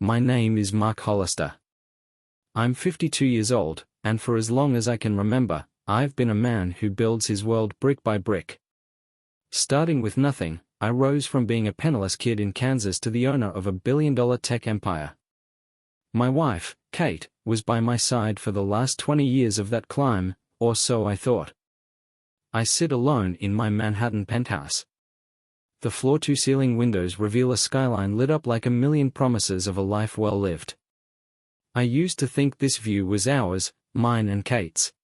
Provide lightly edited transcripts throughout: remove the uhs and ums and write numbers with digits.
My name is Mark Hollister. I'm 52 years old, and for as long as I can remember, I've been a man who builds his world brick by brick. Starting with nothing, I rose from being a penniless kid in Kansas to the owner of a billion-dollar tech empire. My wife, Kate, was by my side for the last 20 years of that climb, or so I thought. I sit alone in my Manhattan penthouse. The floor-to-ceiling windows reveal a skyline lit up like a million promises of a life well lived. I used to think this view was ours, mine and Kate's.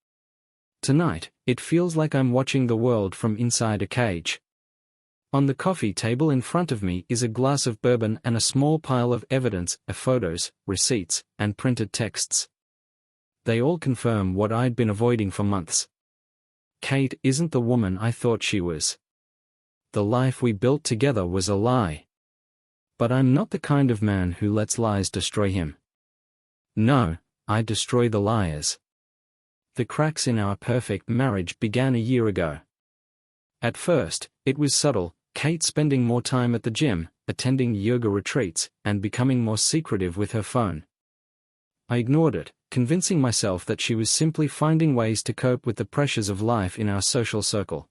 Tonight, it feels like I'm watching the world from inside a cage. On the coffee table in front of me is a glass of bourbon and a small pile of evidence, photos, receipts, and printed texts. They all confirm what I'd been avoiding for months. Kate isn't the woman I thought she was. The life we built together was a lie. But I'm not the kind of man who lets lies destroy him. No, I destroy the liars. The cracks in our perfect marriage began a year ago. At first, it was subtle, Kate spending more time at the gym, attending yoga retreats, and becoming more secretive with her phone. I ignored it, convincing myself that she was simply finding ways to cope with the pressures of life in our social circle.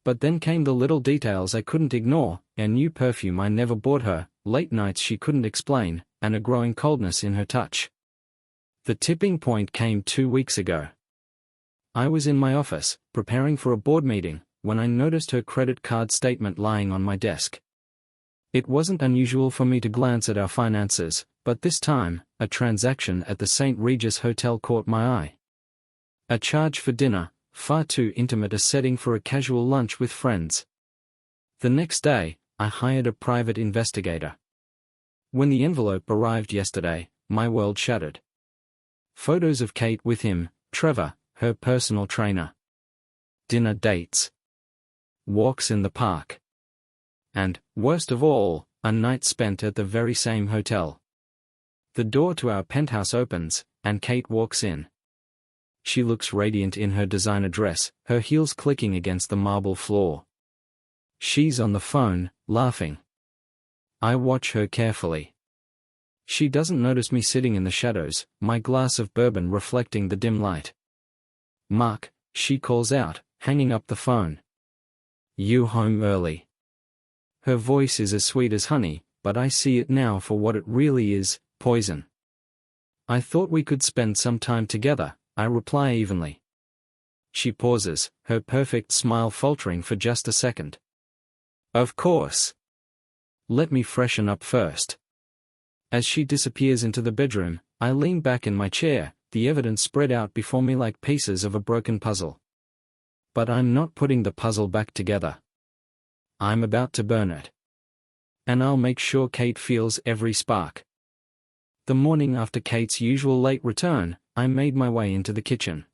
But then came the little details I couldn't ignore, a new perfume I never bought her, late nights she couldn't explain, and a growing coldness in her touch. The tipping point came 2 weeks ago. I was in my office, preparing for a board meeting, when I noticed her credit card statement lying on my desk. It wasn't unusual for me to glance at our finances, but this time, a transaction at the St. Regis Hotel caught my eye. A charge for dinner, far too intimate a setting for a casual lunch with friends. The next day, I hired a private investigator. When the envelope arrived yesterday, my world shattered. Photos of Kate with him, Trevor, her personal trainer. Dinner dates. Walks in the park. And, worst of all, a night spent at the very same hotel. The door to our penthouse opens, and Kate walks in. She looks radiant in her designer dress, her heels clicking against the marble floor. She's on the phone, laughing. I watch her carefully. She doesn't notice me sitting in the shadows, my glass of bourbon reflecting the dim light. "Mark," she calls out, hanging up the phone. "You home early?" Her voice is as sweet as honey, but I see it now for what it really is, poison. "I thought we could spend some time together," I reply evenly. She pauses, her perfect smile faltering for just a second. "Of course. Let me freshen up first." As she disappears into the bedroom, I lean back in my chair, the evidence spread out before me like pieces of a broken puzzle. But I'm not putting the puzzle back together. I'm about to burn it. And I'll make sure Kate feels every spark. The morning after Kate's usual late return, I made my way into the kitchen.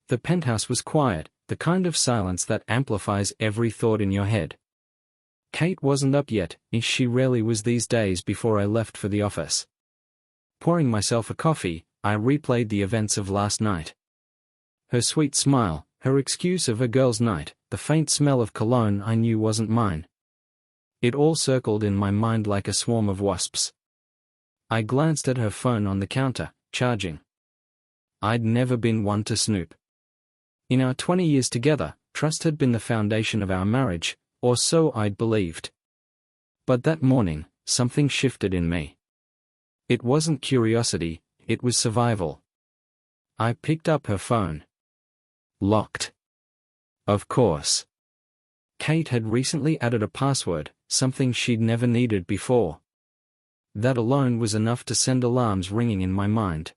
The penthouse was quiet, the kind of silence that amplifies every thought in your head. Kate wasn't up yet, as she rarely was these days before I left for the office. Pouring myself a coffee, I replayed the events of last night. Her sweet smile, her excuse of a girl's night, the faint smell of cologne I knew wasn't mine. It all circled in my mind like a swarm of wasps. I glanced at her phone on the counter, charging. I'd never been one to snoop. In our 20 years together, trust had been the foundation of our marriage, or so I'd believed. But that morning, something shifted in me. It wasn't curiosity, it was survival. I picked up her phone. Locked. Of course. Kate had recently added a password, something she'd never needed before. That alone was enough to send alarms ringing in my mind.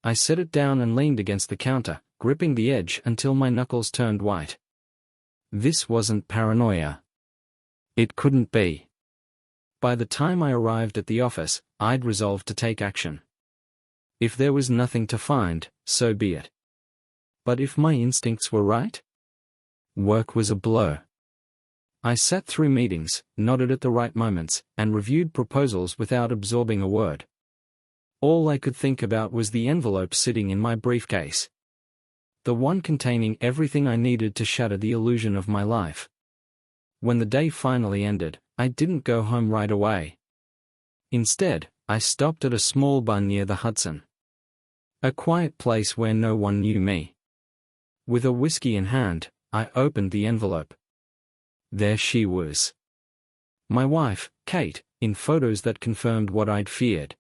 I set it down and leaned against the counter, gripping the edge until my knuckles turned white. This wasn't paranoia. It couldn't be. By the time I arrived at the office, I'd resolved to take action. If there was nothing to find, so be it. But if my instincts were right? Work was a blow. I sat through meetings, nodded at the right moments, and reviewed proposals without absorbing a word. All I could think about was the envelope sitting in my briefcase. The one containing everything I needed to shatter the illusion of my life. When the day finally ended, I didn't go home right away. Instead, I stopped at a small bar near the Hudson. A quiet place where no one knew me. With a whiskey in hand, I opened the envelope. There she was. My wife, Kate, in photos that confirmed what I'd feared.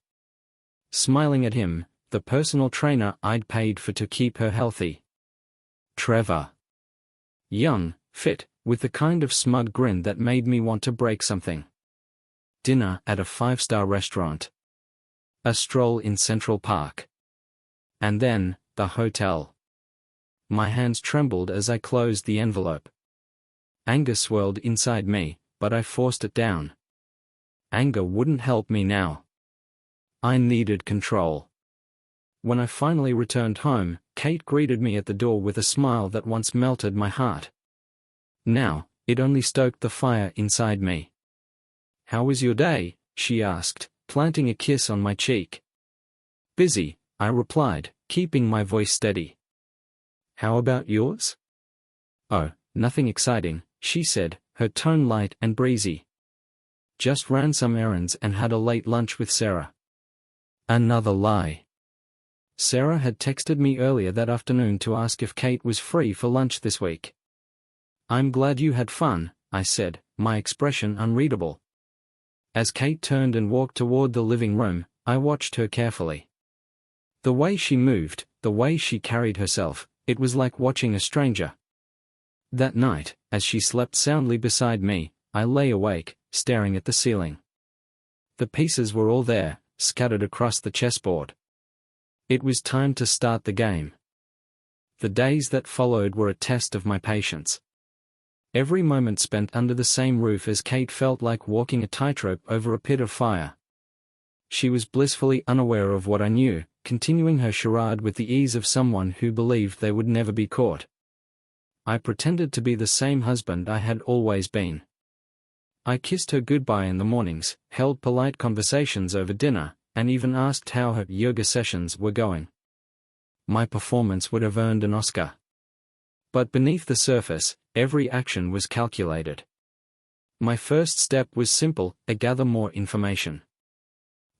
Smiling at him, the personal trainer I'd paid for to keep her healthy. Trevor. Young, fit, with the kind of smug grin that made me want to break something. Dinner at a 5-star restaurant. A stroll in Central Park. And then, the hotel. My hands trembled as I closed the envelope. Anger swirled inside me, but I forced it down. Anger wouldn't help me now. I needed control. When I finally returned home, Kate greeted me at the door with a smile that once melted my heart. Now, it only stoked the fire inside me. "How was your day?" she asked, planting a kiss on my cheek. "Busy," I replied, keeping my voice steady. "How about yours?" "Oh, nothing exciting," she said, her tone light and breezy. "Just ran some errands and had a late lunch with Sarah." Another lie. Sarah had texted me earlier that afternoon to ask if Kate was free for lunch this week. "I'm glad you had fun," I said, my expression unreadable. As Kate turned and walked toward the living room, I watched her carefully. The way she moved, the way she carried herself, it was like watching a stranger. That night, as she slept soundly beside me, I lay awake, staring at the ceiling. The pieces were all there, scattered across the chessboard. It was time to start the game. The days that followed were a test of my patience. Every moment spent under the same roof as Kate felt like walking a tightrope over a pit of fire. She was blissfully unaware of what I knew, continuing her charade with the ease of someone who believed they would never be caught. I pretended to be the same husband I had always been. I kissed her goodbye in the mornings, held polite conversations over dinner, and even asked how her yoga sessions were going. My performance would have earned an Oscar. But beneath the surface, every action was calculated. My first step was simple: gather more information.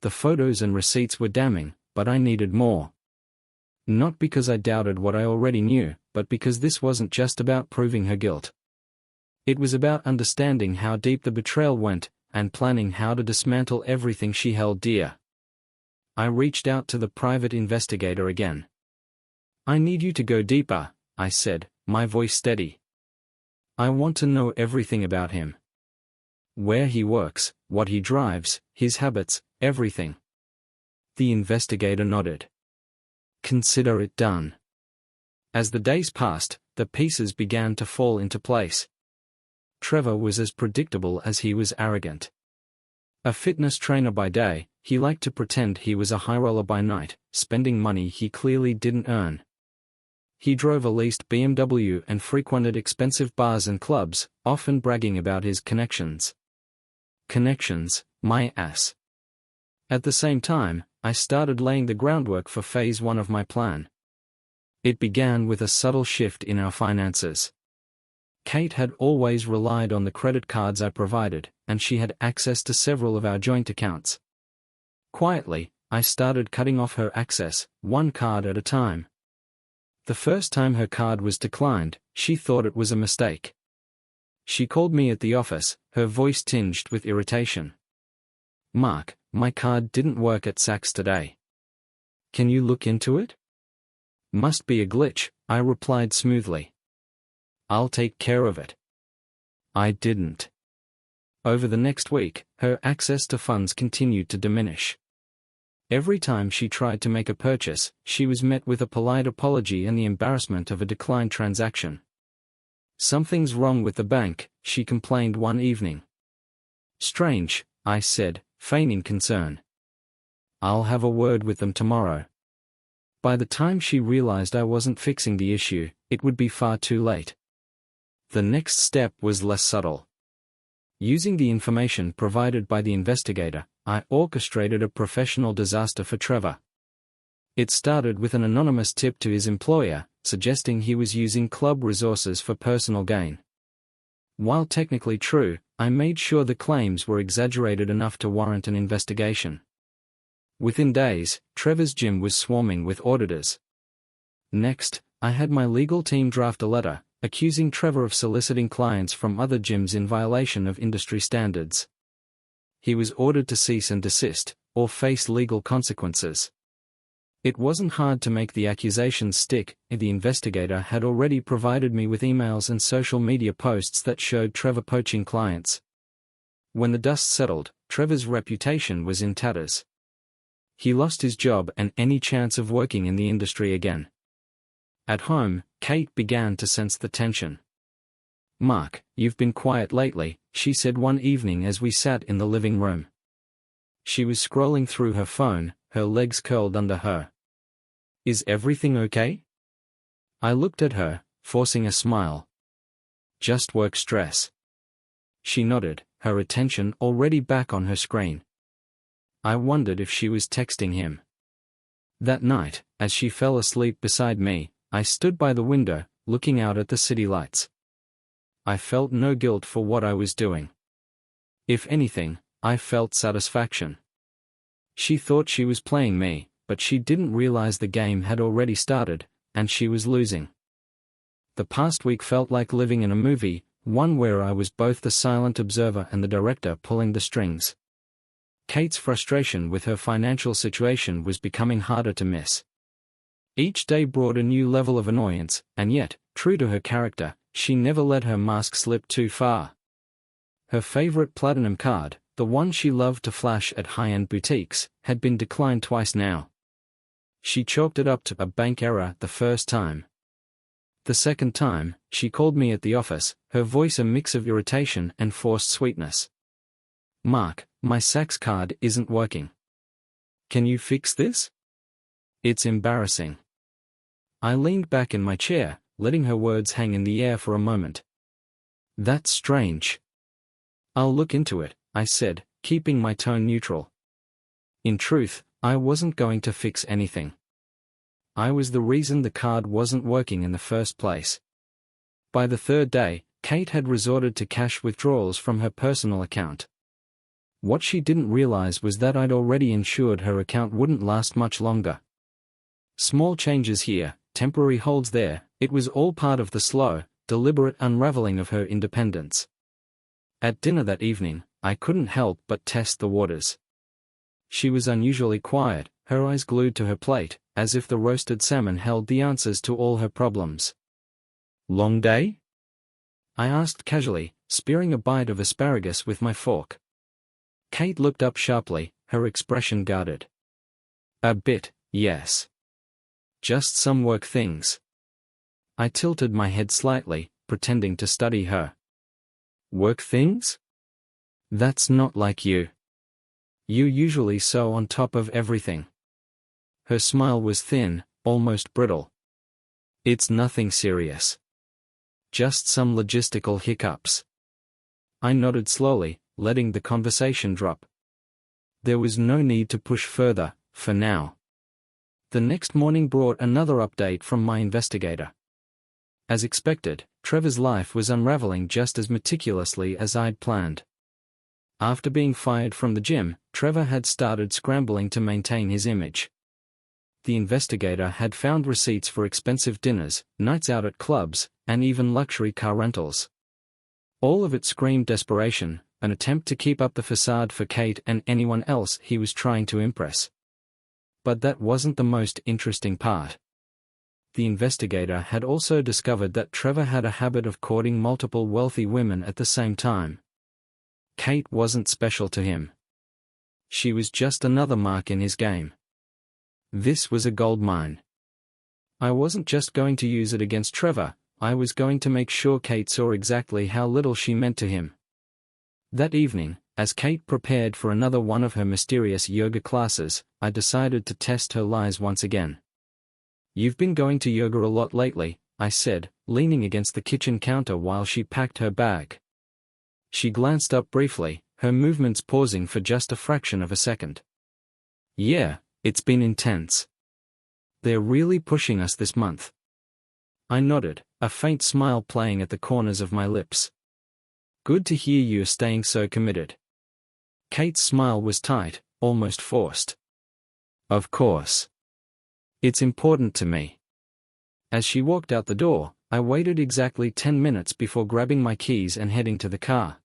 The photos and receipts were damning, but I needed more. Not because I doubted what I already knew, but because this wasn't just about proving her guilt. It was about understanding how deep the betrayal went, and planning how to dismantle everything she held dear. I reached out to the private investigator again. "I need you to go deeper," I said, my voice steady. "I want to know everything about him. Where he works, what he drives, his habits, everything." The investigator nodded. "Consider it done." As the days passed, the pieces began to fall into place. Trevor was as predictable as he was arrogant. A fitness trainer by day, he liked to pretend he was a high roller by night, spending money he clearly didn't earn. He drove a leased BMW and frequented expensive bars and clubs, often bragging about his connections. Connections, my ass. At the same time, I started laying the groundwork for phase 1 of my plan. It began with a subtle shift in our finances. Kate had always relied on the credit cards I provided, and she had access to several of our joint accounts. Quietly, I started cutting off her access, one card at a time. The first time her card was declined, she thought it was a mistake. She called me at the office, her voice tinged with irritation. "Mark, my card didn't work at Saks today. Can you look into it?" "Must be a glitch," I replied smoothly. "I'll take care of it." I didn't. Over the next week, her access to funds continued to diminish. Every time she tried to make a purchase, she was met with a polite apology and the embarrassment of a declined transaction. "Something's wrong with the bank," she complained one evening. "Strange," I said, feigning concern. "I'll have a word with them tomorrow." By the time she realized I wasn't fixing the issue, it would be far too late. The next step was less subtle. Using the information provided by the investigator, I orchestrated a professional disaster for Trevor. It started with an anonymous tip to his employer, suggesting he was using club resources for personal gain. While technically true, I made sure the claims were exaggerated enough to warrant an investigation. Within days, Trevor's gym was swarming with auditors. Next, I had my legal team draft a letter, accusing Trevor of soliciting clients from other gyms in violation of industry standards. He was ordered to cease and desist, or face legal consequences. It wasn't hard to make the accusations stick. The investigator had already provided me with emails and social media posts that showed Trevor poaching clients. When the dust settled, Trevor's reputation was in tatters. He lost his job and any chance of working in the industry again. At home, Kate began to sense the tension. "Mark, you've been quiet lately," she said one evening as we sat in the living room. She was scrolling through her phone, her legs curled under her. "Is everything okay?" I looked at her, forcing a smile. "Just work stress." She nodded, her attention already back on her screen. I wondered if she was texting him. That night, as she fell asleep beside me, I stood by the window, looking out at the city lights. I felt no guilt for what I was doing. If anything, I felt satisfaction. She thought she was playing me, but she didn't realize the game had already started, and she was losing. The past week felt like living in a movie, one where I was both the silent observer and the director pulling the strings. Kate's frustration with her financial situation was becoming harder to miss. Each day brought a new level of annoyance, and yet, true to her character, she never let her mask slip too far. Her favorite platinum card, the one she loved to flash at high-end boutiques, had been declined twice now. She chalked it up to a bank error the first time. The second time, she called me at the office, her voice a mix of irritation and forced sweetness. "Mark, my Saks card isn't working. Can you fix this? It's embarrassing." I leaned back in my chair, letting her words hang in the air for a moment. "That's strange." "I'll look into it," I said, keeping my tone neutral. In truth, I wasn't going to fix anything. I was the reason the card wasn't working in the first place. By the third day, Kate had resorted to cash withdrawals from her personal account. What she didn't realize was that I'd already ensured her account wouldn't last much longer. Small changes here, temporary holds there, it was all part of the slow, deliberate unraveling of her independence. At dinner that evening, I couldn't help but test the waters. She was unusually quiet, her eyes glued to her plate, as if the roasted salmon held the answers to all her problems. "Long day?" I asked casually, spearing a bite of asparagus with my fork. Kate looked up sharply, her expression guarded. "A bit, yes. Just some work things." I tilted my head slightly, pretending to study her. "Work things? That's not like you. You usually so on top of everything." Her smile was thin, almost brittle. "It's nothing serious. Just some logistical hiccups." I nodded slowly, letting the conversation drop. There was no need to push further, for now. The next morning brought another update from my investigator. As expected, Trevor's life was unraveling just as meticulously as I'd planned. After being fired from the gym, Trevor had started scrambling to maintain his image. The investigator had found receipts for expensive dinners, nights out at clubs, and even luxury car rentals. All of it screamed desperation, an attempt to keep up the facade for Kate and anyone else he was trying to impress. But that wasn't the most interesting part. The investigator had also discovered that Trevor had a habit of courting multiple wealthy women at the same time. Kate wasn't special to him. She was just another mark in his game. This was a gold mine. I wasn't just going to use it against Trevor, I was going to make sure Kate saw exactly how little she meant to him. That evening, as Kate prepared for another one of her mysterious yoga classes, I decided to test her lies once again. "You've been going to yoga a lot lately," I said, leaning against the kitchen counter while she packed her bag. She glanced up briefly, her movements pausing for just a fraction of a second. "Yeah, it's been intense. They're really pushing us this month." I nodded, a faint smile playing at the corners of my lips. Good to hear you're staying so committed. Kate's smile was tight, almost forced. Of course. It's important to me. As she walked out the door, I waited exactly 10 minutes before grabbing my keys and heading to the car.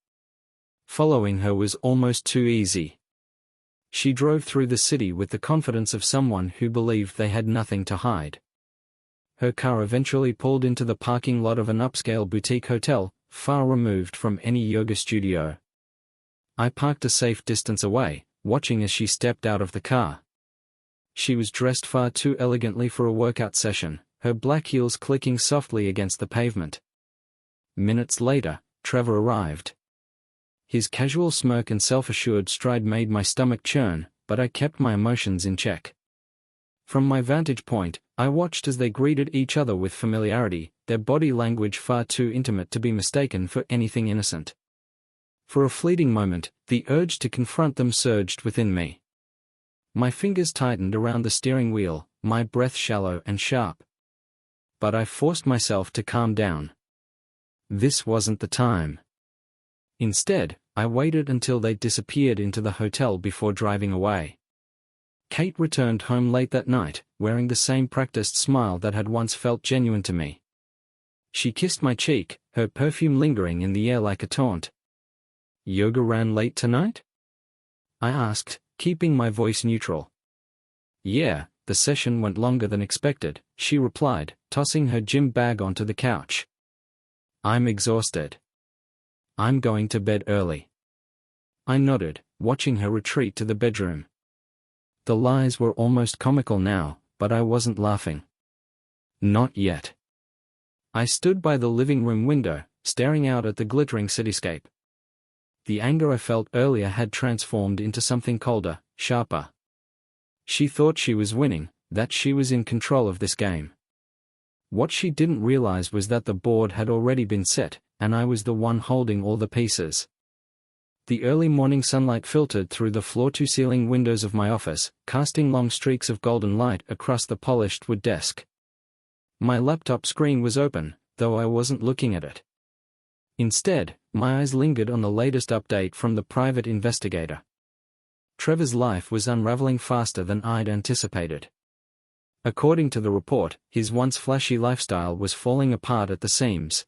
Following her was almost too easy. She drove through the city with the confidence of someone who believed they had nothing to hide. Her car eventually pulled into the parking lot of an upscale boutique hotel, far removed from any yoga studio. I parked a safe distance away, watching as she stepped out of the car. She was dressed far too elegantly for a workout session, her black heels clicking softly against the pavement. Minutes later, Trevor arrived. His casual smirk and self-assured stride made my stomach churn, but I kept my emotions in check. From my vantage point, I watched as they greeted each other with familiarity, their body language far too intimate to be mistaken for anything innocent. For a fleeting moment, the urge to confront them surged within me. My fingers tightened around the steering wheel, my breath shallow and sharp. But I forced myself to calm down. This wasn't the time. Instead, I waited until they disappeared into the hotel before driving away. Kate returned home late that night, wearing the same practiced smile that had once felt genuine to me. She kissed my cheek, her perfume lingering in the air like a taunt. "Yoga ran late tonight?" I asked, keeping my voice neutral. "Yeah, the session went longer than expected," she replied, tossing her gym bag onto the couch. "I'm exhausted. I'm going to bed early." I nodded, watching her retreat to the bedroom. The lies were almost comical now, but I wasn't laughing. Not yet. I stood by the living room window, staring out at the glittering cityscape. The anger I felt earlier had transformed into something colder, sharper. She thought she was winning, that she was in control of this game. What she didn't realize was that the board had already been set, and I was the one holding all the pieces. The early morning sunlight filtered through the floor-to-ceiling windows of my office, casting long streaks of golden light across the polished wood desk. My laptop screen was open, though I wasn't looking at it. Instead, my eyes lingered on the latest update from the private investigator. Trevor's life was unraveling faster than I'd anticipated. According to the report, his once flashy lifestyle was falling apart at the seams.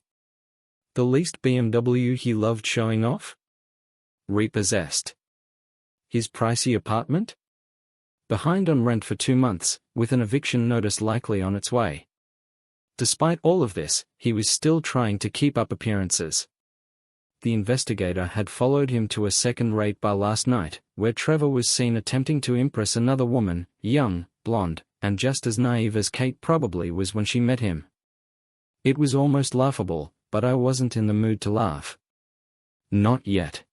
The leased BMW he loved showing off? Repossessed. His pricey apartment? Behind on rent for 2 months, with an eviction notice likely on its way. Despite all of this, he was still trying to keep up appearances. The investigator had followed him to a second-rate bar last night, where Trevor was seen attempting to impress another woman, young, blonde, and just as naive as Kate probably was when she met him. It was almost laughable, but I wasn't in the mood to laugh. Not yet.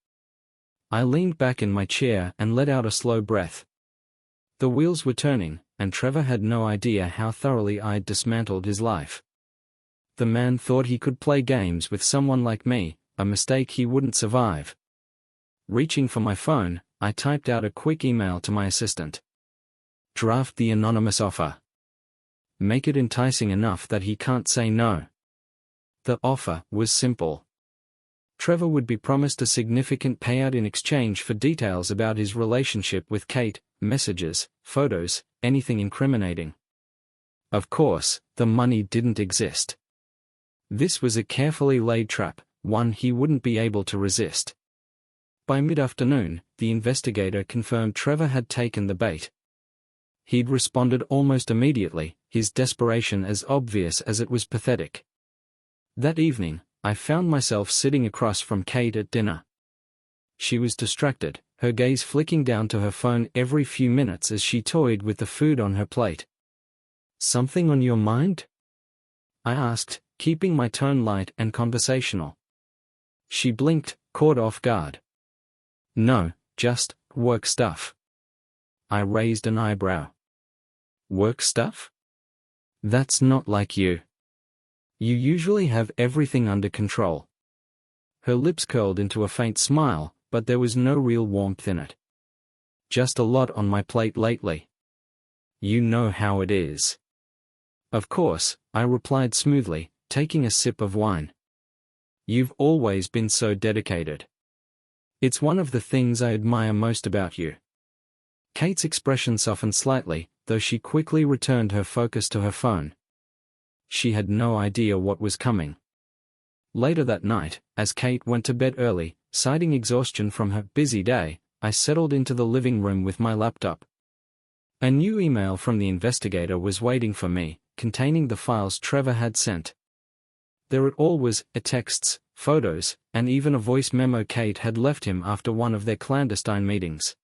I leaned back in my chair and let out a slow breath. The wheels were turning, and Trevor had no idea how thoroughly I'd dismantled his life. The man thought he could play games with someone like me, a mistake he wouldn't survive. Reaching for my phone, I typed out a quick email to my assistant. Draft the anonymous offer. Make it enticing enough that he can't say no. The offer was simple. Trevor would be promised a significant payout in exchange for details about his relationship with Kate, messages, photos, anything incriminating. Of course, the money didn't exist. This was a carefully laid trap, one he wouldn't be able to resist. By mid-afternoon, the investigator confirmed Trevor had taken the bait. He'd responded almost immediately, his desperation as obvious as it was pathetic. That evening, I found myself sitting across from Kate at dinner. She was distracted, her gaze flicking down to her phone every few minutes as she toyed with the food on her plate. "Something on your mind?" I asked, keeping my tone light and conversational. She blinked, caught off guard. "No, just work stuff." I raised an eyebrow. "Work stuff? That's not like you. You usually have everything under control." Her lips curled into a faint smile, but there was no real warmth in it. "Just a lot on my plate lately. You know how it is." "Of course," I replied smoothly, taking a sip of wine. You've always been so dedicated. It's one of the things I admire most about you. Kate's expression softened slightly, though she quickly returned her focus to her phone. She had no idea what was coming. Later that night, as Kate went to bed early, citing exhaustion from her busy day, I settled into the living room with my laptop. A new email from the investigator was waiting for me, containing the files Trevor had sent. There it all was, texts, photos, and even a voice memo Kate had left him after one of their clandestine meetings.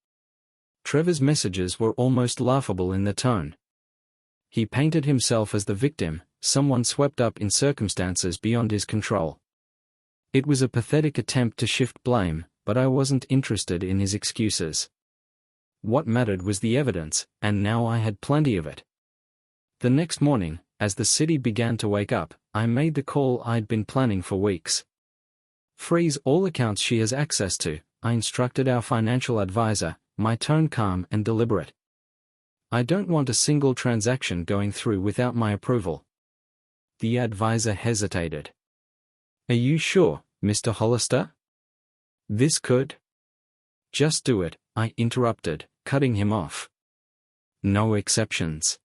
Trevor's messages were almost laughable in their tone. He painted himself as the victim, someone swept up in circumstances beyond his control. It was a pathetic attempt to shift blame, but I wasn't interested in his excuses. What mattered was the evidence, and now I had plenty of it. The next morning, as the city began to wake up, I made the call I'd been planning for weeks. Freeze all accounts she has access to, I instructed our financial advisor, my tone calm and deliberate. I don't want a single transaction going through without my approval. The advisor hesitated. Are you sure, Mr. Hollister? This could? Just do it, I interrupted, cutting him off. No exceptions.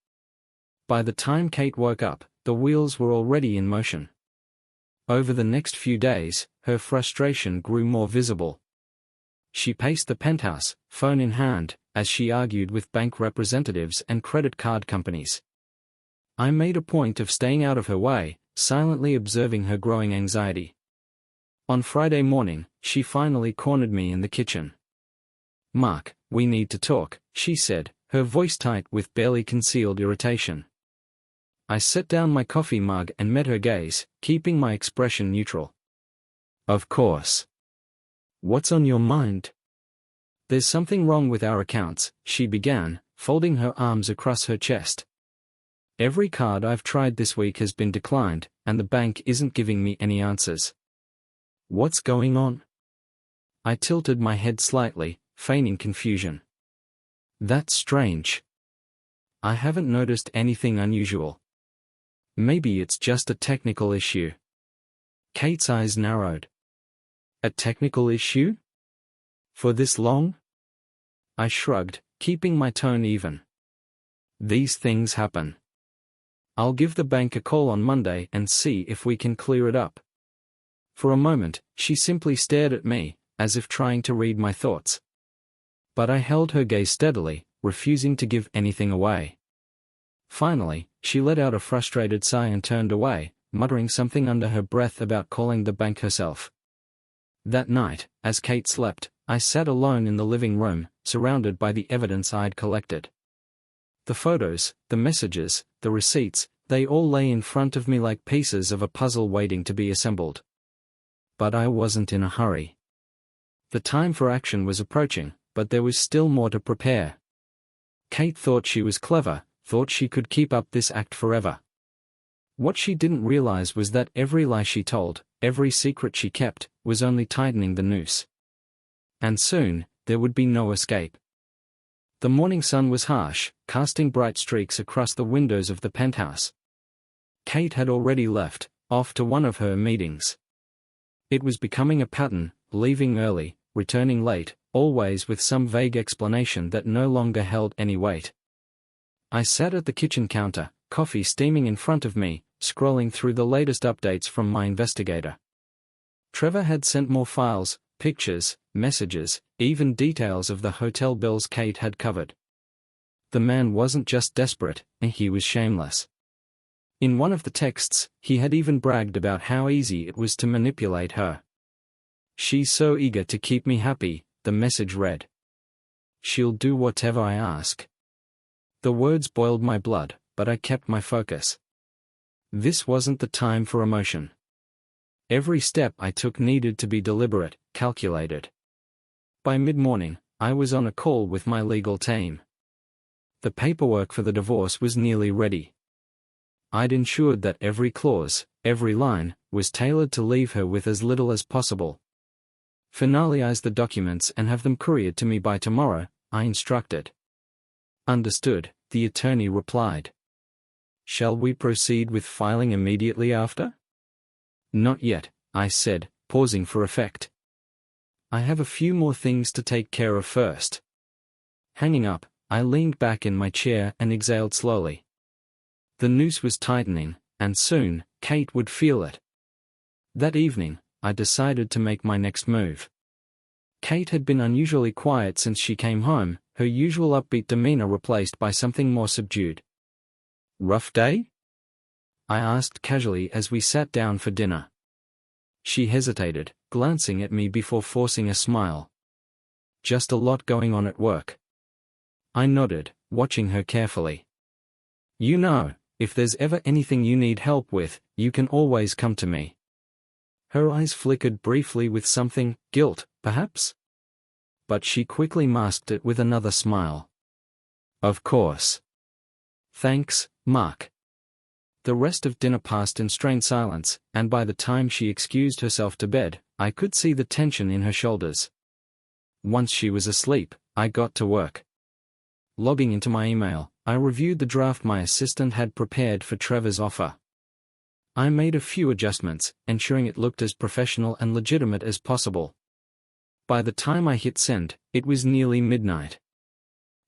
By the time Kate woke up, the wheels were already in motion. Over the next few days, her frustration grew more visible. She paced the penthouse, phone in hand, as she argued with bank representatives and credit card companies. I made a point of staying out of her way, silently observing her growing anxiety. On Friday morning, she finally cornered me in the kitchen. Mark, we need to talk, she said, her voice tight with barely concealed irritation. I set down my coffee mug and met her gaze, keeping my expression neutral. Of course. What's on your mind? There's something wrong with our accounts, she began, folding her arms across her chest. Every card I've tried this week has been declined, and the bank isn't giving me any answers. What's going on? I tilted my head slightly, feigning confusion. That's strange. I haven't noticed anything unusual. Maybe it's just a technical issue. Kate's eyes narrowed. A technical issue? For this long? I shrugged, keeping my tone even. These things happen. I'll give the bank a call on Monday and see if we can clear it up. For a moment, she simply stared at me, as if trying to read my thoughts. But I held her gaze steadily, refusing to give anything away. Finally, she let out a frustrated sigh and turned away, muttering something under her breath about calling the bank herself. That night, as Kate slept, I sat alone in the living room, surrounded by the evidence I'd collected. The photos, the messages, the receipts, they all lay in front of me like pieces of a puzzle waiting to be assembled. But I wasn't in a hurry. The time for action was approaching, but there was still more to prepare. Kate thought she was clever, thought she could keep up this act forever. What she didn't realize was that every lie she told, every secret she kept, was only tightening the noose. And soon, there would be no escape. The morning sun was harsh, casting bright streaks across the windows of the penthouse. Kate had already left, off to one of her meetings. It was becoming a pattern, leaving early, returning late, always with some vague explanation that no longer held any weight. I sat at the kitchen counter, coffee steaming in front of me, scrolling through the latest updates from my investigator. Trevor had sent more files, pictures, messages, even details of the hotel bills Kate had covered. The man wasn't just desperate, he was shameless. In one of the texts, he had even bragged about how easy it was to manipulate her. She's so eager to keep me happy, the message read. She'll do whatever I ask. The words boiled my blood, but I kept my focus. This wasn't the time for emotion. Every step I took needed to be deliberate, calculated. By mid-morning, I was on a call with my legal team. The paperwork for the divorce was nearly ready. I'd ensured that every clause, every line, was tailored to leave her with as little as possible. Finalize the documents and have them couriered to me by tomorrow, I instructed. Understood, the attorney replied. Shall we proceed with filing immediately after? Not yet, I said, pausing for effect. I have a few more things to take care of first. Hanging up, I leaned back in my chair and exhaled slowly. The noose was tightening, and soon, Kate would feel it. That evening, I decided to make my next move. Kate had been unusually quiet since she came home, her usual upbeat demeanor replaced by something more subdued. "Rough day?" I asked casually as we sat down for dinner. She hesitated, glancing at me before forcing a smile. "Just a lot going on at work." I nodded, watching her carefully. "You know, if there's ever anything you need help with, you can always come to me." Her eyes flickered briefly with something, guilt, perhaps? But she quickly masked it with another smile. "Of course." "Thanks, Mark." The rest of dinner passed in strained silence, and by the time she excused herself to bed, I could see the tension in her shoulders. Once she was asleep, I got to work. Logging into my email, I reviewed the draft my assistant had prepared for Trevor's offer. I made a few adjustments, ensuring it looked as professional and legitimate as possible. By the time I hit send, it was nearly midnight.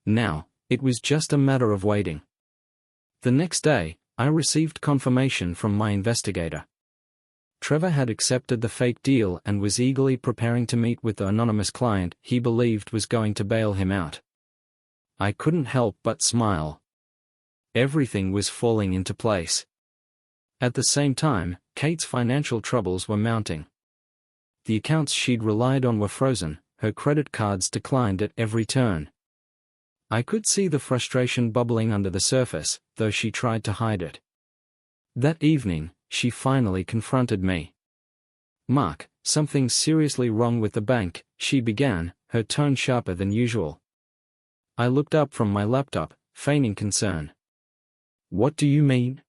Now, it was just a matter of waiting. The next day, I received confirmation from my investigator. Trevor had accepted the fake deal and was eagerly preparing to meet with the anonymous client he believed was going to bail him out. I couldn't help but smile. Everything was falling into place. At the same time, Kate's financial troubles were mounting. The accounts she'd relied on were frozen, her credit cards declined at every turn. I could see the frustration bubbling under the surface, though she tried to hide it. That evening, she finally confronted me. "Mark, something's seriously wrong with the bank," she began, her tone sharper than usual. I looked up from my laptop, feigning concern. "What do you mean?"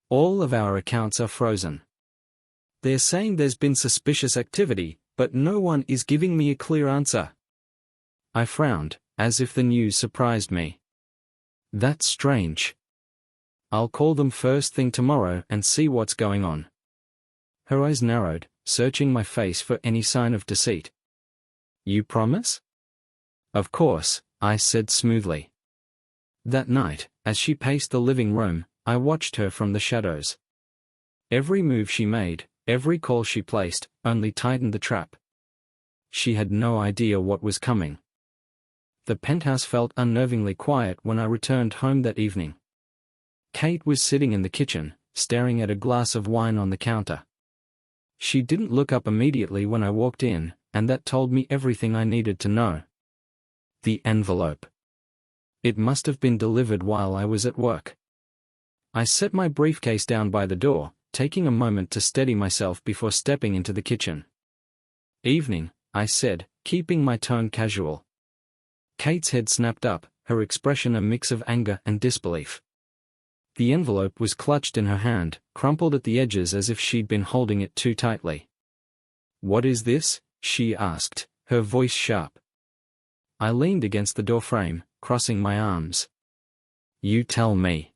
"All of our accounts are frozen. They're saying there's been suspicious activity, but no one is giving me a clear answer." I frowned, as if the news surprised me. "That's strange. I'll call them first thing tomorrow and see what's going on." Her eyes narrowed, searching my face for any sign of deceit. "You promise?" "Of course," I said smoothly. That night, as she paced the living room, I watched her from the shadows. Every move she made, every call she placed, only tightened the trap. She had no idea what was coming. The penthouse felt unnervingly quiet when I returned home that evening. Kate was sitting in the kitchen, staring at a glass of wine on the counter. She didn't look up immediately when I walked in, and that told me everything I needed to know. The envelope. It must have been delivered while I was at work. I set my briefcase down by the door, taking a moment to steady myself before stepping into the kitchen. "Evening," I said, keeping my tone casual. Kate's head snapped up, her expression a mix of anger and disbelief. The envelope was clutched in her hand, crumpled at the edges as if she'd been holding it too tightly. "What is this?" she asked, her voice sharp. I leaned against the doorframe, crossing my arms. "You tell me."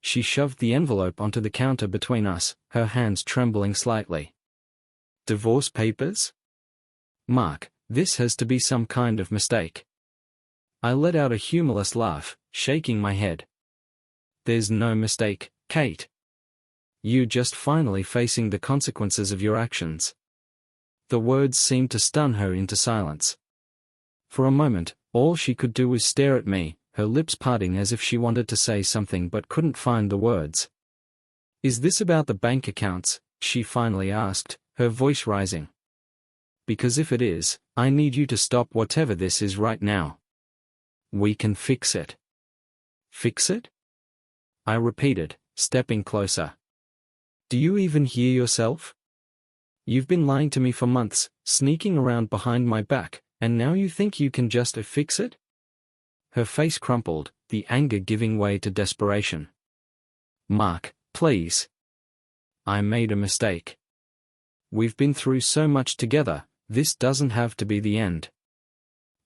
She shoved the envelope onto the counter between us, her hands trembling slightly. "Divorce papers?" "Mark, this has to be some kind of mistake." I let out a humorless laugh, shaking my head. "There's no mistake, Kate. You're just finally facing the consequences of your actions." The words seemed to stun her into silence. For a moment, all she could do was stare at me, her lips parting as if she wanted to say something but couldn't find the words. "Is this about the bank accounts?" she finally asked, her voice rising. "Because if it is, I need you to stop whatever this is right now. We can fix it." "Fix it?" I repeated, stepping closer. "Do you even hear yourself? You've been lying to me for months, sneaking around behind my back, and now you think you can just fix it?" Her face crumpled, the anger giving way to desperation. "Mark, please. I made a mistake. We've been through so much together, this doesn't have to be the end."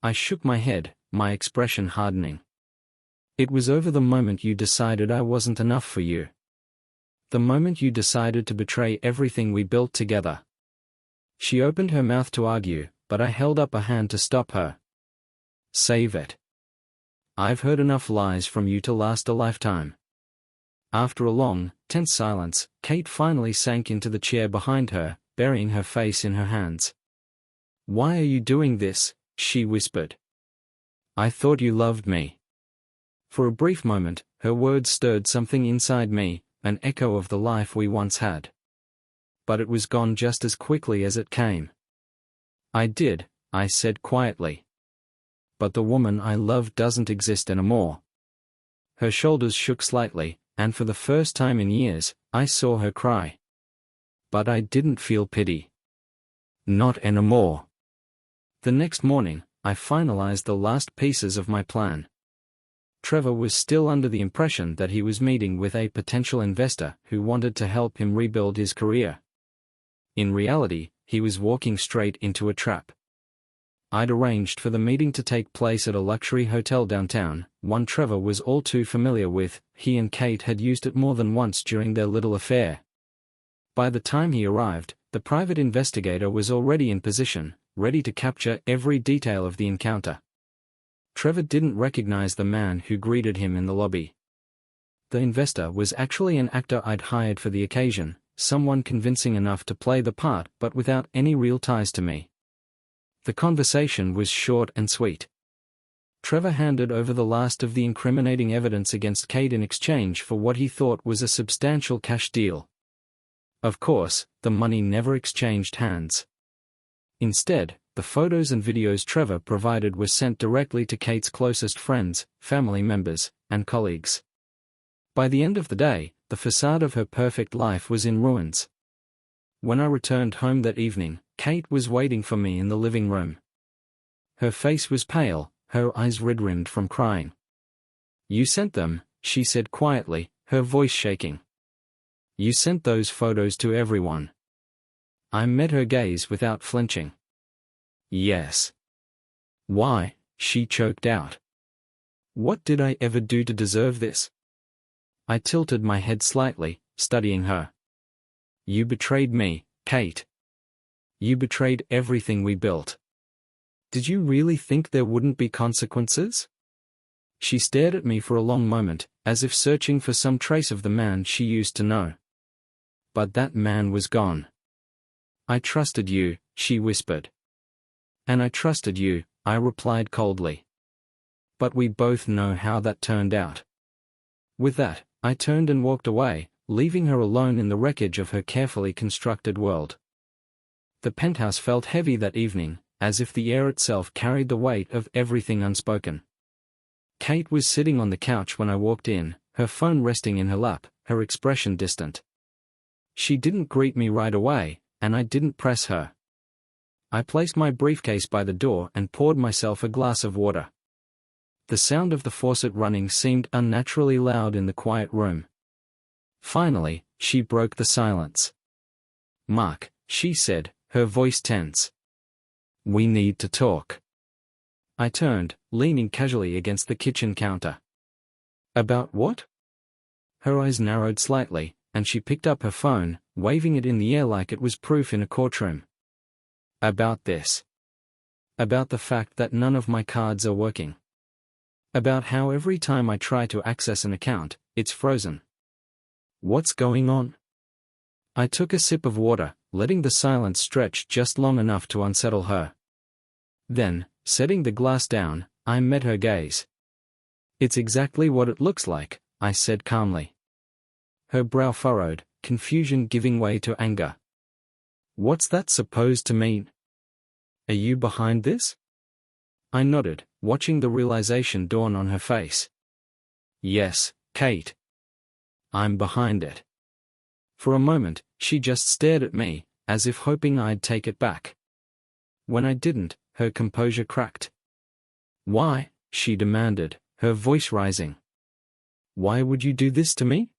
I shook my head, my expression hardening. "It was over the moment you decided I wasn't enough for you." The moment you decided to betray everything we built together. She opened her mouth to argue, but I held up a hand to stop her. Save it. I've heard enough lies from you to last a lifetime. After a long, tense silence, Kate finally sank into the chair behind her, burying her face in her hands. Why are you doing this? She whispered. I thought you loved me. For a brief moment, her words stirred something inside me, an echo of the life we once had. But it was gone just as quickly as it came. I did, I said quietly. But the woman I loved doesn't exist anymore. Her shoulders shook slightly, and for the first time in years, I saw her cry. But I didn't feel pity. Not anymore. The next morning, I finalized the last pieces of my plan. Trevor was still under the impression that he was meeting with a potential investor who wanted to help him rebuild his career. In reality, he was walking straight into a trap. I'd arranged for the meeting to take place at a luxury hotel downtown, one Trevor was all too familiar with. He and Kate had used it more than once during their little affair. By the time he arrived, the private investigator was already in position, ready to capture every detail of the encounter. Trevor didn't recognize the man who greeted him in the lobby. The investor was actually an actor I'd hired for the occasion, someone convincing enough to play the part but without any real ties to me. The conversation was short and sweet. Trevor handed over the last of the incriminating evidence against Kate in exchange for what he thought was a substantial cash deal. Of course, the money never exchanged hands. Instead, the photos and videos Trevor provided were sent directly to Kate's closest friends, family members, and colleagues. By the end of the day, the facade of her perfect life was in ruins. When I returned home that evening, Kate was waiting for me in the living room. Her face was pale, her eyes red-rimmed from crying. You sent them, she said quietly, her voice shaking. You sent those photos to everyone. I met her gaze without flinching. Yes. Why? She choked out. What did I ever do to deserve this? I tilted my head slightly, studying her. You betrayed me, Kate. You betrayed everything we built. Did you really think there wouldn't be consequences? She stared at me for a long moment, as if searching for some trace of the man she used to know. But that man was gone. I trusted you, she whispered. And I trusted you, I replied coldly. But we both know how that turned out. With that, I turned and walked away, leaving her alone in the wreckage of her carefully constructed world. The penthouse felt heavy that evening, as if the air itself carried the weight of everything unspoken. Kate was sitting on the couch when I walked in, her phone resting in her lap, her expression distant. She didn't greet me right away, and I didn't press her. I placed my briefcase by the door and poured myself a glass of water. The sound of the faucet running seemed unnaturally loud in the quiet room. Finally, she broke the silence. Mark, she said, her voice tense. We need to talk. I turned, leaning casually against the kitchen counter. About what? Her eyes narrowed slightly, and she picked up her phone, waving it in the air like it was proof in a courtroom. About this. About the fact that none of my cards are working. About how every time I try to access an account, it's frozen. What's going on? I took a sip of water, letting the silence stretch just long enough to unsettle her. Then, setting the glass down, I met her gaze. It's exactly what it looks like, I said calmly. Her brow furrowed, confusion giving way to anger. What's that supposed to mean? Are you behind this? I nodded, watching the realization dawn on her face. Yes, Kate. I'm behind it. For a moment, she just stared at me, as if hoping I'd take it back. When I didn't, her composure cracked. Why? She demanded, her voice rising. Why would you do this to me?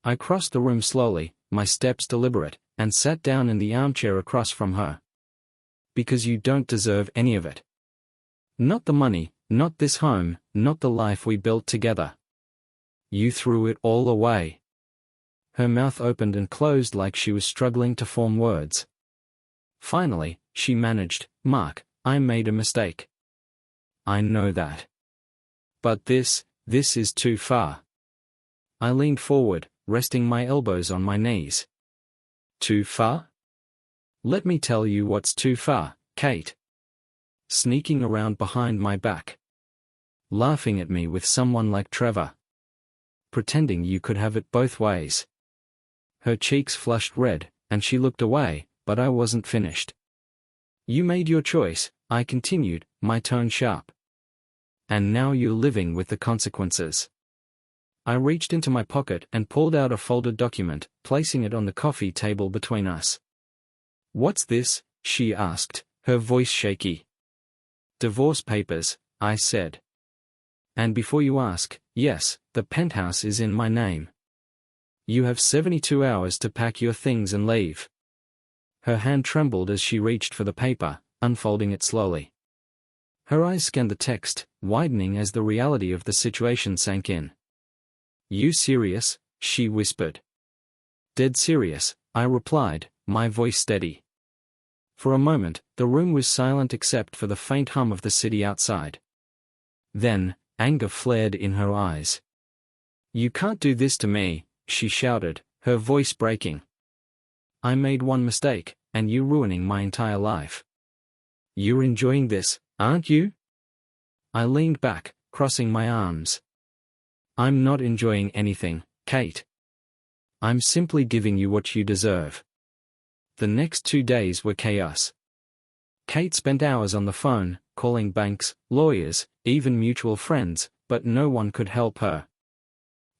I crossed the room slowly, my steps deliberate, and sat down in the armchair across from her. Because you don't deserve any of it. Not the money, not this home, not the life we built together. You threw it all away. Her mouth opened and closed like she was struggling to form words. Finally, she managed, "Mark, I made a mistake. I know that. But this is too far." I leaned forward, resting my elbows on my knees. "Too far? Let me tell you what's too far, Kate. Sneaking around behind my back. Laughing at me with someone like Trevor. Pretending you could have it both ways." Her cheeks flushed red, and she looked away, but I wasn't finished. "You made your choice," I continued, my tone sharp. "And now you're living with the consequences." I reached into my pocket and pulled out a folded document, placing it on the coffee table between us. "What's this?" she asked, her voice shaky. "Divorce papers," I said. "And before you ask, yes, the penthouse is in my name. You have 72 hours to pack your things and leave." Her hand trembled as she reached for the paper, unfolding it slowly. Her eyes scanned the text, widening as the reality of the situation sank in. "You serious?" she whispered. "Dead serious," I replied, my voice steady. For a moment, the room was silent except for the faint hum of the city outside. Then, anger flared in her eyes. "You can't do this to me," she shouted, her voice breaking. "I made one mistake, and you're ruining my entire life. You're enjoying this, aren't you?" I leaned back, crossing my arms. "I'm not enjoying anything, Kate. I'm simply giving you what you deserve." The next 2 days were chaos. Kate spent hours on the phone, calling banks, lawyers, even mutual friends, but no one could help her.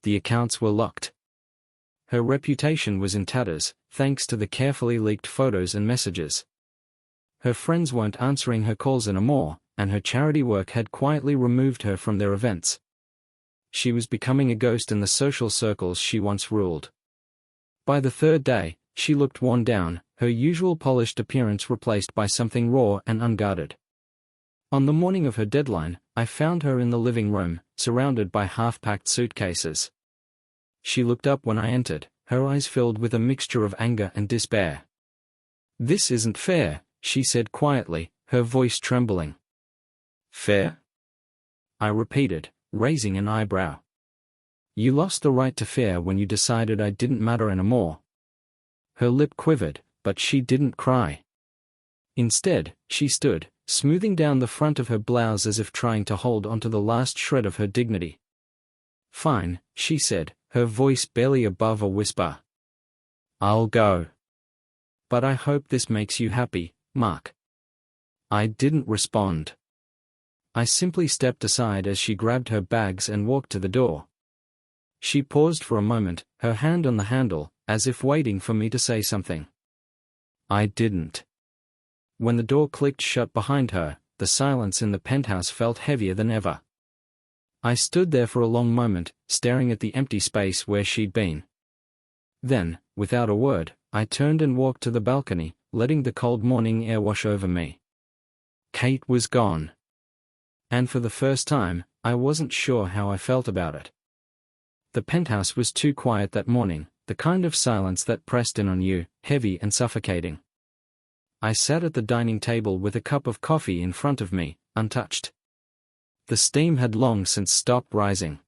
The accounts were locked. Her reputation was in tatters, thanks to the carefully leaked photos and messages. Her friends weren't answering her calls anymore, and her charity work had quietly removed her from their events. She was becoming a ghost in the social circles she once ruled. By the third day, she looked worn down, her usual polished appearance replaced by something raw and unguarded. On the morning of her deadline, I found her in the living room, surrounded by half-packed suitcases. She looked up when I entered, her eyes filled with a mixture of anger and despair. "This isn't fair," she said quietly, her voice trembling. "Fair?" I repeated, raising an eyebrow. "You lost the right to fear when you decided I didn't matter anymore." Her lip quivered, but she didn't cry. Instead, she stood, smoothing down the front of her blouse as if trying to hold onto the last shred of her dignity. "Fine," she said, her voice barely above a whisper. "I'll go. But I hope this makes you happy, Mark." I didn't respond. I simply stepped aside as she grabbed her bags and walked to the door. She paused for a moment, her hand on the handle, as if waiting for me to say something. I didn't. When the door clicked shut behind her, the silence in the penthouse felt heavier than ever. I stood there for a long moment, staring at the empty space where she'd been. Then, without a word, I turned and walked to the balcony, letting the cold morning air wash over me. Kate was gone. And for the first time, I wasn't sure how I felt about it. The penthouse was too quiet that morning, the kind of silence that pressed in on you, heavy and suffocating. I sat at the dining table with a cup of coffee in front of me, untouched. The steam had long since stopped rising.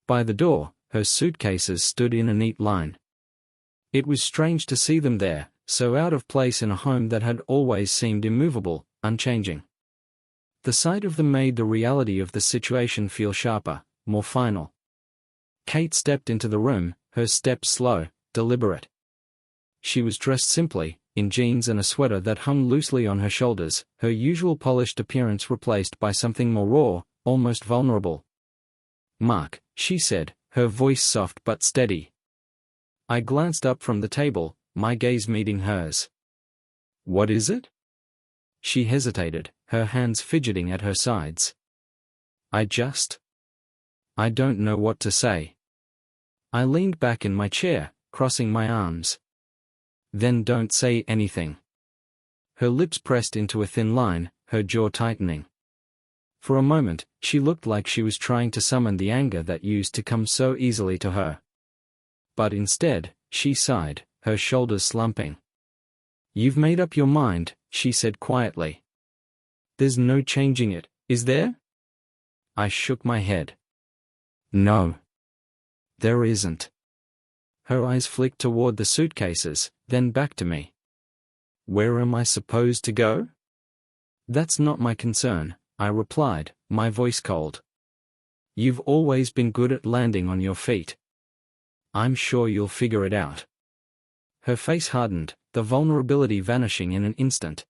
By the door, her suitcases stood in a neat line. It was strange to see them there, so out of place in a home that had always seemed immovable, unchanging. The sight of them made the reality of the situation feel sharper, more final. Kate stepped into the room, her steps slow, deliberate. She was dressed simply, in jeans and a sweater that hung loosely on her shoulders, her usual polished appearance replaced by something more raw, almost vulnerable. "Mark," she said, her voice soft but steady. I glanced up from the table, my gaze meeting hers. "What is it?" She hesitated, her hands fidgeting at her sides. I don't know what to say." I leaned back in my chair, crossing my arms. "Then don't say anything." Her lips pressed into a thin line, her jaw tightening. For a moment, she looked like she was trying to summon the anger that used to come so easily to her. But instead, she sighed, her shoulders slumping. "You've made up your mind," she said quietly. "There's no changing it, is there?" I shook my head. "No. There isn't." Her eyes flicked toward the suitcases, then back to me. "Where am I supposed to go?" "That's not my concern," I replied, my voice cold. "You've always been good at landing on your feet. I'm sure you'll figure it out." Her face hardened, the vulnerability vanishing in an instant.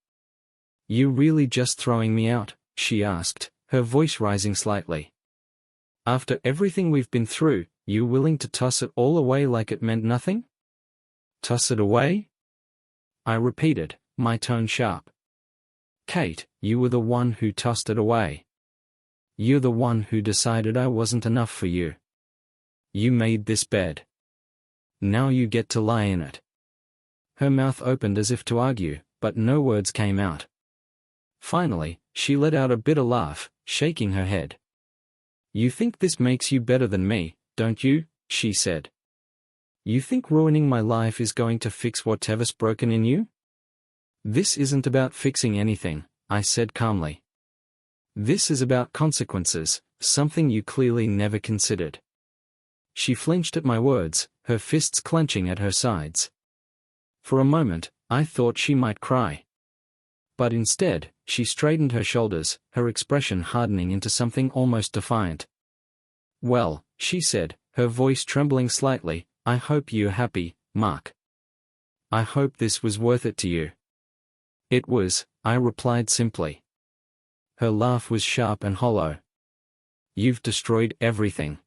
"You really just throwing me out?" she asked, her voice rising slightly. "After everything we've been through, you willing to toss it all away like it meant nothing?" "Toss it away?" I repeated, my tone sharp. "Kate, you were the one who tossed it away. You're the one who decided I wasn't enough for you. You made this bed. Now you get to lie in it." Her mouth opened as if to argue, but no words came out. Finally, she let out a bitter laugh, shaking her head. "You think this makes you better than me, don't you?" she said. "You think ruining my life is going to fix whatever's broken in you?" "This isn't about fixing anything," I said calmly. "This is about consequences, something you clearly never considered." She flinched at my words, her fists clenching at her sides. For a moment, I thought she might cry. But instead, she straightened her shoulders, her expression hardening into something almost defiant. "Well," she said, her voice trembling slightly, "I hope you're happy, Mark. I hope this was worth it to you." "It was," I replied simply. Her laugh was sharp and hollow. "You've destroyed everything.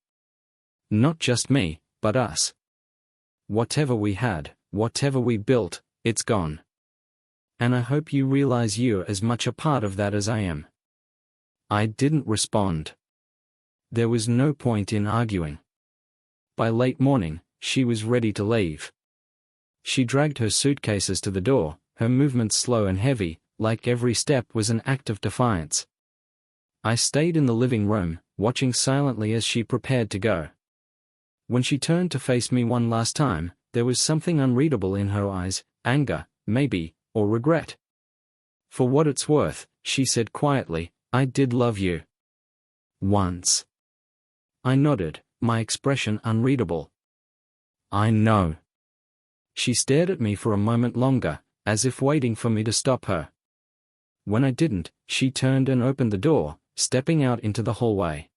Not just me, but us. Whatever we had, whatever we built, it's gone. And I hope you realize you're as much a part of that as I am." I didn't respond. There was no point in arguing. By late morning, she was ready to leave. She dragged her suitcases to the door, her movements slow and heavy, like every step was an act of defiance. I stayed in the living room, watching silently as she prepared to go. When she turned to face me one last time, there was something unreadable in her eyes, anger, maybe, or regret. "For what it's worth," she said quietly, "I did love you. Once." I nodded, my expression unreadable. "I know." She stared at me for a moment longer, as if waiting for me to stop her. When I didn't, she turned and opened the door, stepping out into the hallway.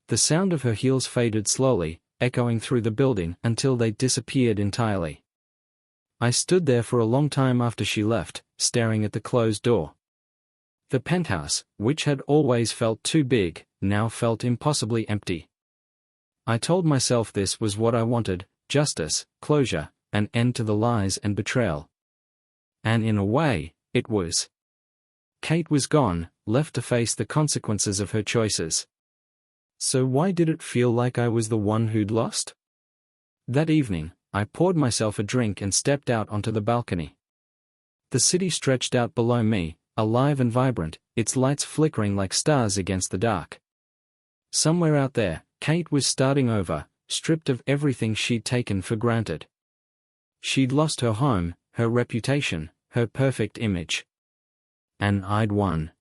The sound of her heels faded slowly, echoing through the building until they disappeared entirely. I stood there for a long time after she left, staring at the closed door. The penthouse, which had always felt too big, now felt impossibly empty. I told myself this was what I wanted: justice, closure, an end to the lies and betrayal. And in a way, it was. Kate was gone, left to face the consequences of her choices. So why did it feel like I was the one who'd lost? That evening, I poured myself a drink and stepped out onto the balcony. The city stretched out below me, alive and vibrant, its lights flickering like stars against the dark. Somewhere out there, Kate was starting over, stripped of everything she'd taken for granted. She'd lost her home, her reputation, her perfect image. And I'd won.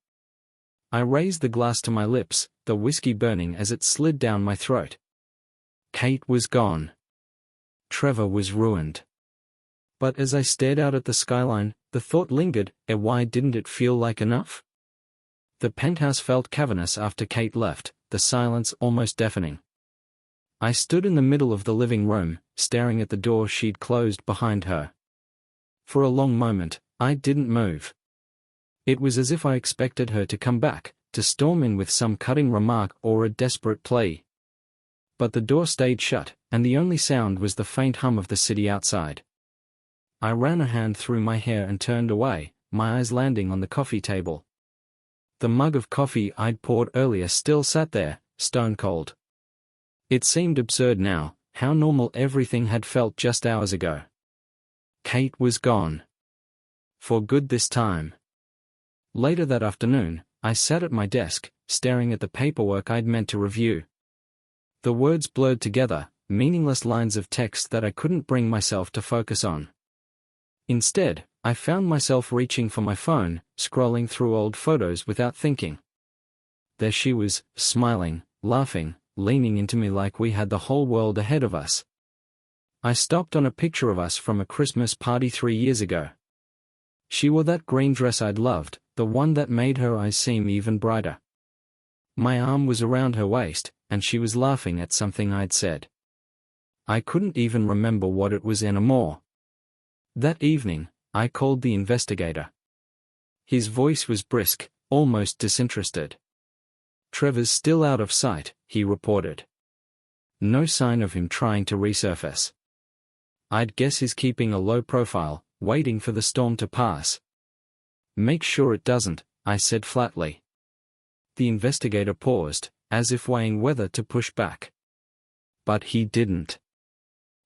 I raised the glass to my lips, the whiskey burning as it slid down my throat. Kate was gone. Trevor was ruined. But as I stared out at the skyline, the thought lingered, why didn't it feel like enough? The penthouse felt cavernous after Kate left, the silence almost deafening. I stood in the middle of the living room, staring at the door she'd closed behind her. For a long moment, I didn't move. It was as if I expected her to come back, to storm in with some cutting remark or a desperate plea. But the door stayed shut, and the only sound was the faint hum of the city outside. I ran a hand through my hair and turned away, my eyes landing on the coffee table. The mug of coffee I'd poured earlier still sat there, stone cold. It seemed absurd now, how normal everything had felt just hours ago. Kate was gone. For good this time. Later that afternoon, I sat at my desk, staring at the paperwork I'd meant to review. The words blurred together, meaningless lines of text that I couldn't bring myself to focus on. Instead, I found myself reaching for my phone, scrolling through old photos without thinking. There she was, smiling, laughing, leaning into me like we had the whole world ahead of us. I stopped on a picture of us from a Christmas party 3 years ago. She wore that green dress I'd loved, the one that made her eyes seem even brighter. My arm was around her waist, and she was laughing at something I'd said. I couldn't even remember what it was anymore. That evening, I called the investigator. His voice was brisk, almost disinterested. "Trevor's still out of sight," he reported. "No sign of him trying to resurface. I'd guess he's keeping a low profile, waiting for the storm to pass." "Make sure it doesn't," I said flatly. The investigator paused, as if weighing whether to push back. But he didn't.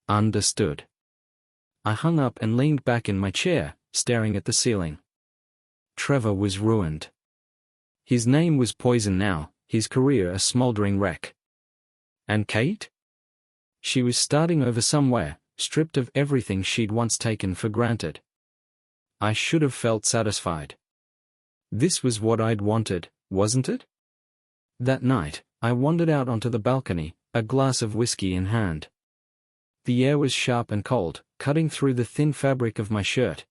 "Understood." I hung up and leaned back in my chair, staring at the ceiling. Trevor was ruined. His name was poison now, his career a smoldering wreck. And Kate? She was starting over somewhere, stripped of everything she'd once taken for granted. I should have felt satisfied. This was what I'd wanted, wasn't it? That night, I wandered out onto the balcony, a glass of whiskey in hand. The air was sharp and cold, cutting through the thin fabric of my shirt.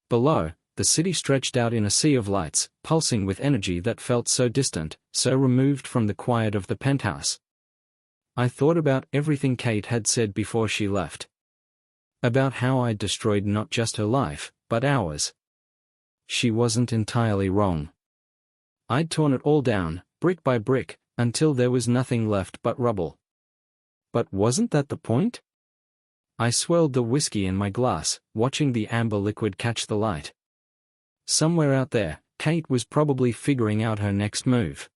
Below, the city stretched out in a sea of lights, pulsing with energy that felt so distant, so removed from the quiet of the penthouse. I thought about everything Kate had said before she left. About how I'd destroyed not just her life, but ours. She wasn't entirely wrong. I'd torn it all down, brick by brick, until there was nothing left but rubble. But wasn't that the point? I swirled the whiskey in my glass, watching the amber liquid catch the light. Somewhere out there, Kate was probably figuring out her next move.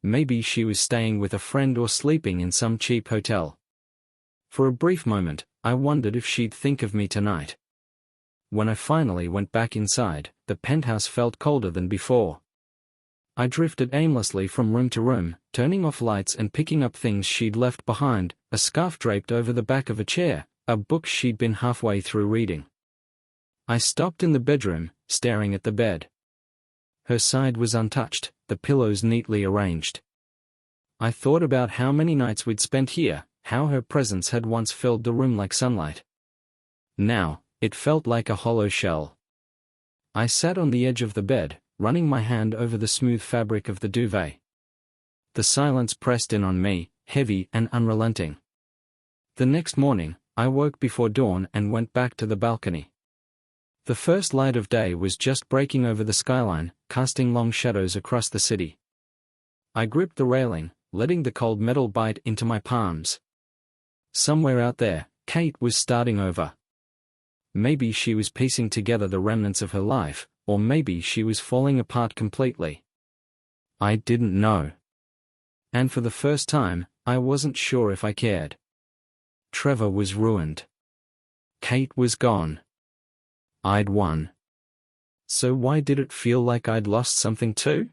Maybe she was staying with a friend or sleeping in some cheap hotel. For a brief moment, I wondered if she'd think of me tonight. When I finally went back inside, the penthouse felt colder than before. I drifted aimlessly from room to room, turning off lights and picking up things she'd left behind, a scarf draped over the back of a chair, a book she'd been halfway through reading. I stopped in the bedroom, staring at the bed. Her side was untouched, the pillows neatly arranged. I thought about how many nights we'd spent here, how her presence had once filled the room like sunlight. Now, it felt like a hollow shell. I sat on the edge of the bed, running my hand over the smooth fabric of the duvet. The silence pressed in on me, heavy and unrelenting. The next morning, I woke before dawn and went back to the balcony. The first light of day was just breaking over the skyline, casting long shadows across the city. I gripped the railing, letting the cold metal bite into my palms. Somewhere out there, Kate was starting over. Maybe she was piecing together the remnants of her life, or maybe she was falling apart completely. I didn't know. And for the first time, I wasn't sure if I cared. Trevor was ruined. Kate was gone. I'd won. So why did it feel like I'd lost something too?